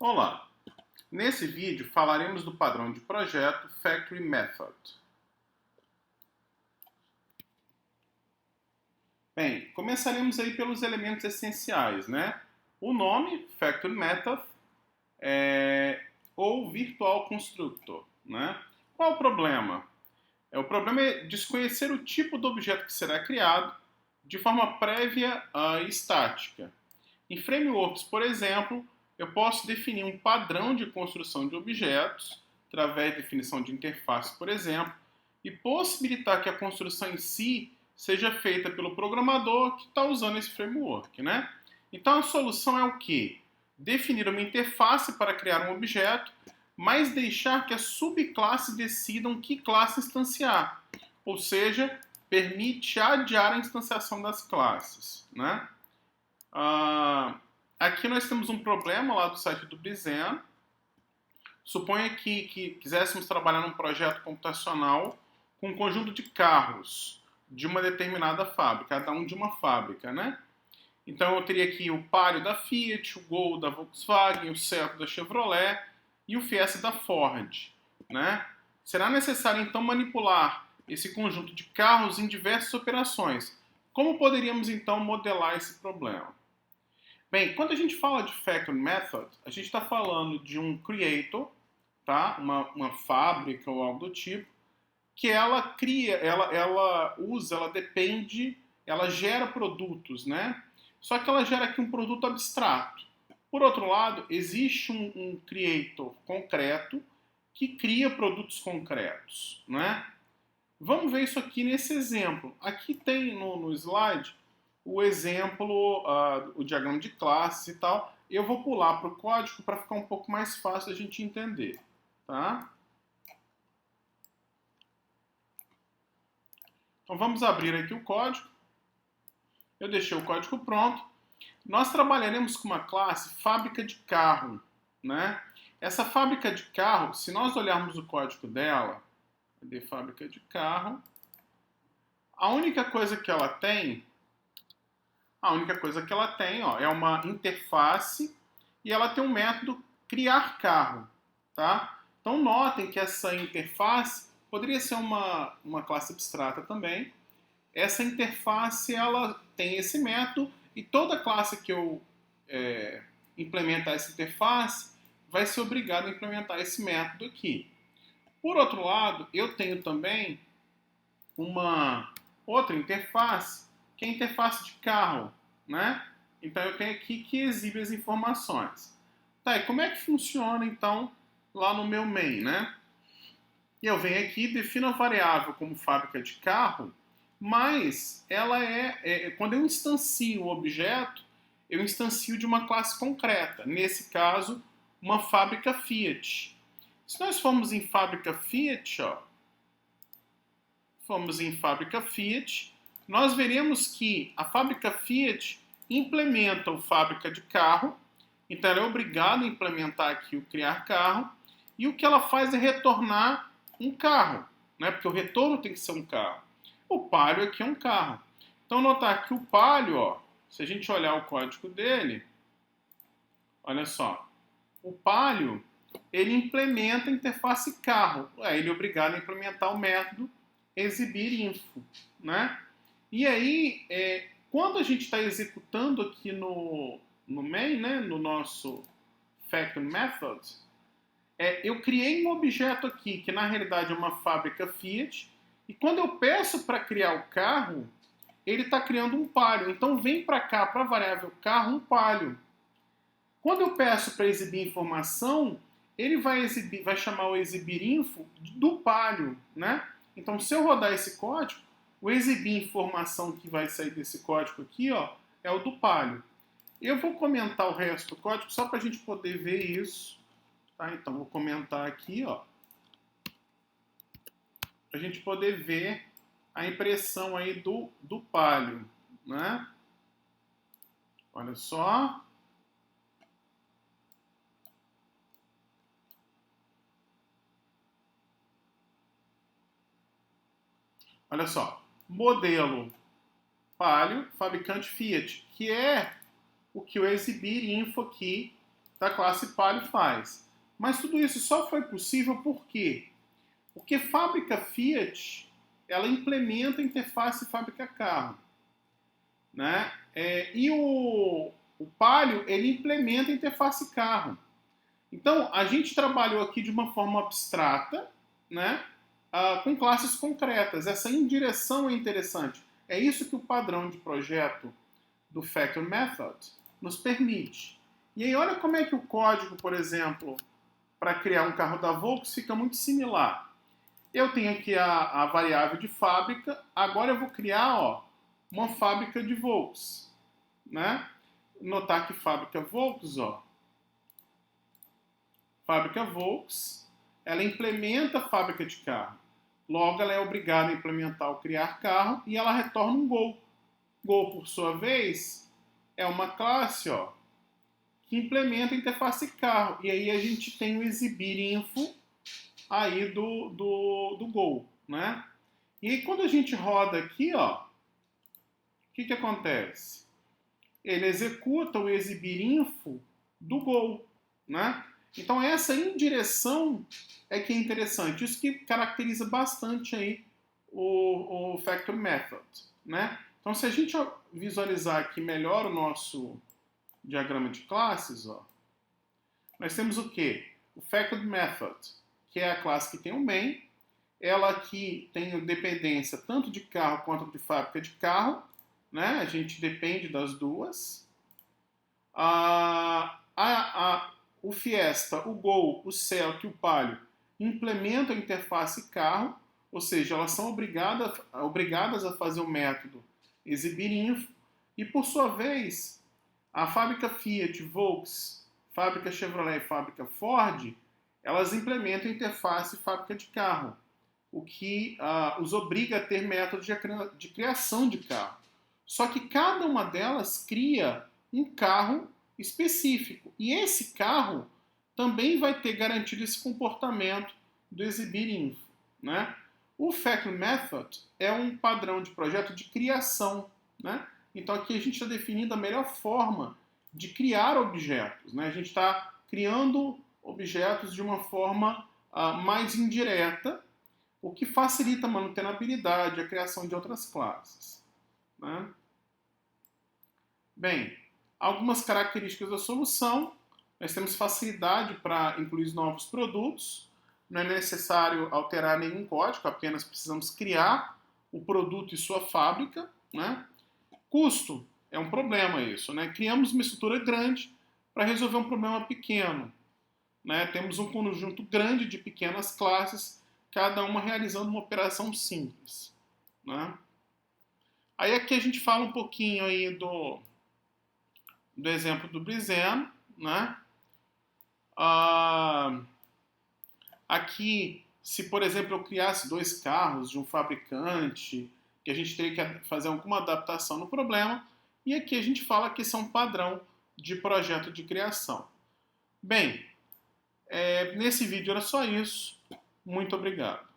Olá! Nesse vídeo falaremos do padrão de projeto Factory Method. Bem, começaremos aí pelos elementos essenciais, né? O nome, Factory Method, ou Virtual Constructor, né? Qual o problema? O problema é desconhecer o tipo do objeto que será criado de forma prévia e estática. Em frameworks, por exemplo, eu posso definir um padrão de construção de objetos, através de definição de interface, por exemplo, e possibilitar que a construção em si seja feita pelo programador que está usando esse framework, né? Então a solução é o quê? Definir uma interface para criar um objeto, mas deixar que as subclasses decidam que classe instanciar, ou seja, permite adiar a instanciação das classes, né? Aqui nós temos um problema lá do site do Brizen. Suponha que quiséssemos trabalhar num projeto computacional com um conjunto de carros de uma determinada fábrica, cada um de uma fábrica, né? Então eu teria aqui o Palio da Fiat, o Gol da Volkswagen, o Celta da Chevrolet e o Fiesta da Ford, né? Será necessário então manipular esse conjunto de carros em diversas operações. Como poderíamos então modelar esse problema? Bem, quando a gente fala de Factory Method, a gente está falando de um creator, tá? Uma fábrica ou algo do tipo, que ela cria, ela usa, ela depende, ela gera produtos, né? Só que ela gera aqui um produto abstrato. Por outro lado, existe um creator concreto que cria produtos concretos, né? Vamos ver isso aqui nesse exemplo. Aqui tem no slide o exemplo, o diagrama de classes e tal. Eu vou pular para o código para ficar um pouco mais fácil a gente entender, tá? Então vamos abrir aqui o código. Eu deixei o código pronto. Nós trabalharemos com uma classe fábrica de carro, né? Essa fábrica de carro, se nós olharmos o código dela, cadê fábrica de carro? A única coisa que ela tem ó, é uma interface e ela tem um método criar carro, tá? Então notem que essa interface poderia ser uma classe abstrata também. Essa interface ela tem esse método e toda classe que eu implementar essa interface vai ser obrigado a implementar esse método aqui. Por outro lado, eu tenho também uma outra interface, que é a interface de carro, né? Então eu tenho aqui que exibe as informações. Tá, e como é que funciona então lá no meu main, né? E eu venho aqui, defino a variável como fábrica de carro, mas ela quando eu instancio o objeto, eu instancio de uma classe concreta. Nesse caso, uma fábrica Fiat. Se nós formos em fábrica Fiat, ó, nós veremos que a fábrica Fiat implementa o fábrica de carro, então ela é obrigada a implementar aqui o criar carro, e o que ela faz é retornar um carro, né? Porque o retorno tem que ser um carro. O Palio aqui é um carro. Então notar que o Palio, ó, se a gente olhar o código dele, olha só, o Palio ele implementa a interface carro, ele é obrigado a implementar o método exibir info, né? E aí, quando a gente está executando aqui no main, né, no nosso Factory Method, eu criei um objeto aqui, que na realidade é uma fábrica Fiat, e quando eu peço para criar o carro, ele está criando um Palio. Então vem para cá, para a variável carro, um Palio. Quando eu peço para exibir informação, ele vai chamar o exibir info do Palio, né? Então, se eu rodar esse código, o exibir informação que vai sair desse código aqui, ó, é o do Palio. Eu vou comentar o resto do código só para a gente poder ver isso. Tá? Então, vou comentar aqui, ó, para a gente poder ver a impressão aí do Palio, né? Olha só. Olha só, modelo Palio, fabricante Fiat, que é o que o exibir info aqui da classe Palio faz. Mas tudo isso só foi possível por quê? Porque fábrica Fiat, ela implementa a interface fábrica carro, né? E o Palio, ele implementa a interface carro. Então, a gente trabalhou aqui de uma forma abstrata, né? Com classes concretas. Essa indireção é interessante. É isso que o padrão de projeto do Factory Method nos permite. E aí, olha como é que o código, por exemplo, para criar um carro da Volks fica muito similar. Eu tenho aqui a variável de fábrica, agora eu vou criar uma fábrica de Volks. Né? Notar que fábrica Volks, fábrica Volks, ela implementa a fábrica de carro. Logo, ela é obrigada a implementar o criar carro e ela retorna um Go. Go, por sua vez, é uma classe que implementa a interface carro. E aí a gente tem o exibir info aí do Go. Né? E aí, quando a gente roda aqui, o que acontece? Ele executa o exibir info do Go. Né? Então essa indireção é que é interessante. Isso que caracteriza bastante aí o Factory Method. Né? Então se a gente visualizar aqui melhor o nosso diagrama de classes, nós temos o quê? O Factory Method, que é a classe que tem o main, ela aqui tem dependência tanto de carro quanto de fábrica de carro, né? A gente depende das duas. O Fiesta, o Gol, o Celta e o Palio implementam a interface carro, ou seja, elas são obrigadas a fazer o método exibir info, e por sua vez, a fábrica Fiat, Volks, fábrica Chevrolet e fábrica Ford, elas implementam a interface fábrica de carro, o que os obriga a ter métodos de criação de carro. Só que cada uma delas cria um carro específico. E esse carro também vai ter garantido esse comportamento do exibir info. Né? O Factory Method é um padrão de projeto de criação. Né? Então aqui a gente está definindo a melhor forma de criar objetos. Né? A gente está criando objetos de uma forma mais indireta, o que facilita a manutenabilidade, a criação de outras classes. Né? Bem, algumas características da solução. Nós temos facilidade para incluir novos produtos. Não é necessário alterar nenhum código, apenas precisamos criar o produto e sua fábrica. Né? Custo é um problema isso. Né? Criamos uma estrutura grande para resolver um problema pequeno. Né? Temos um conjunto grande de pequenas classes, cada uma realizando uma operação simples. Né? Aí aqui a gente fala um pouquinho aí do exemplo do Brizeno, né? Aqui, se por exemplo eu criasse dois carros de um fabricante, que a gente teria que fazer alguma adaptação no problema, e aqui a gente fala que isso é um padrão de projeto de criação. Bem, nesse vídeo era só isso. Muito obrigado.